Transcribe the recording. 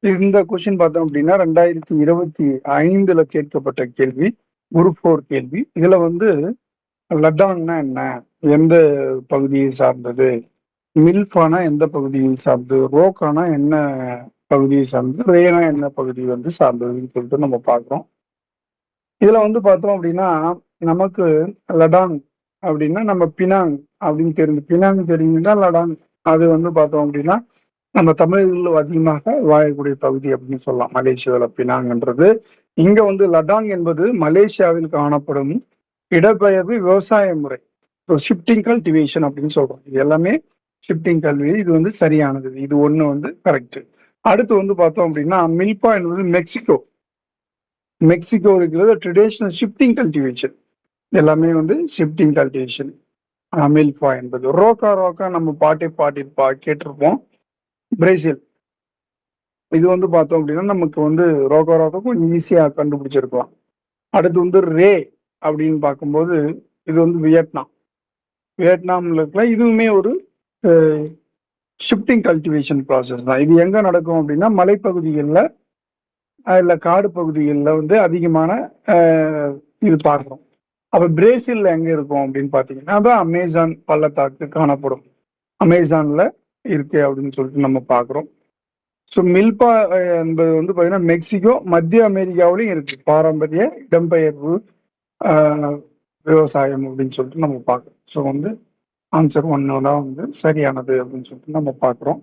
இந்த கொஸ்டின் பார்த்தோம் அப்படின்னா 2025 கேட்கப்பட்ட கேள்வி. குரூப் 4 கேள்வி. இதுல வந்து லடான்னா என்ன? எந்த பகுதியை சார்ந்தது? மில்ஃபானா எந்த பகுதியை சார்ந்தது? ரோக்கானா என்ன பகுதியை சார்ந்தது? ரேனா என்ன பகுதி வந்து சார்ந்ததுன்னு சொல்லிட்டு நம்ம பார்க்கிறோம். இதுல வந்து பார்த்தோம் அப்படின்னா நமக்கு லடான் அப்படின்னா நம்ம பினாங் அப்படின்னு தெரிஞ்சு பினாங் தெரிஞ்சுன்னா லடான் அது வந்து பார்த்தோம் அப்படின்னா நம்ம தமிழர்கள் அதிகமாக வாழக்கூடிய பகுதி அப்படின்னு சொல்லலாம். மலேசியாவில் பினாங்ன்றது. இங்க வந்து லடாங் என்பது மலேசியாவில் காணப்படும் இடப்பெயர்வு விவசாய முறை. ஷிஃப்டிங் கல்டிவேஷன் அப்படின்னு சொல்றோம். இது எல்லாமே ஷிஃப்டிங் கல்வி. இது வந்து சரியானது. இது ஒண்ணு வந்து கரெக்ட். அடுத்து வந்து பார்த்தோம் அப்படின்னா மில்பா என்பது மெக்சிகோ. மெக்சிகோ இருக்கிறது ட்ரெடிஷனல் ஷிஃப்டிங் கல்டிவேஷன். எல்லாமே வந்து ஷிஃப்டிங் கல்டிவேஷன். மில்பா என்பது ரோக்கா ரோக்கா நம்ம கேட்டிருப்போம். பிரேசில். இது வந்து பார்த்தோம் அப்படின்னா நமக்கு வந்து ரோக்கா ரோக்கா கொஞ்சம் ஈஸியா கண்டுபிடிச்சிருக்கலாம். அடுத்து வந்து ரே அப்படின்னு பார்க்கும்போது இது வந்து வியட்நாம். வியட்நாம்ல இருக்கலாம். இதுவுமே ஒரு ஷிஃப்டிங் கல்டிவேஷன் ப்ராசஸ் தான். இது எங்க நடக்கும் அப்படின்னா மலைப்பகுதிகளில் இல்ல காடு பகுதிகளில் வந்து அதிகமான இது பார்க்கிறோம். அப்ப பிரேசில்ல எங்க இருக்கும் அப்படின்னு பாத்தீங்கன்னா அதான் அமேசான் பள்ளத்தாக்கு காணப்படும். அமேசான்ல இருக்கு அப்படின்னு சொல்லிட்டு நம்ம பாக்குறோம். ஸோ மில்பா என்பது வந்து பாத்தீங்கன்னா மெக்சிகோ மத்திய அமெரிக்காவிலையும் இருக்கு. பாரம்பரிய இடம்பெயர்வு விவசாயம் அப்படின்னு சொல்லிட்டு நம்ம பார்க்கிறோம். ஸோ வந்து ஆன்சர் 1 தான் வந்து சரியானது அப்படின்னு சொல்லிட்டு நம்ம பார்க்கிறோம்.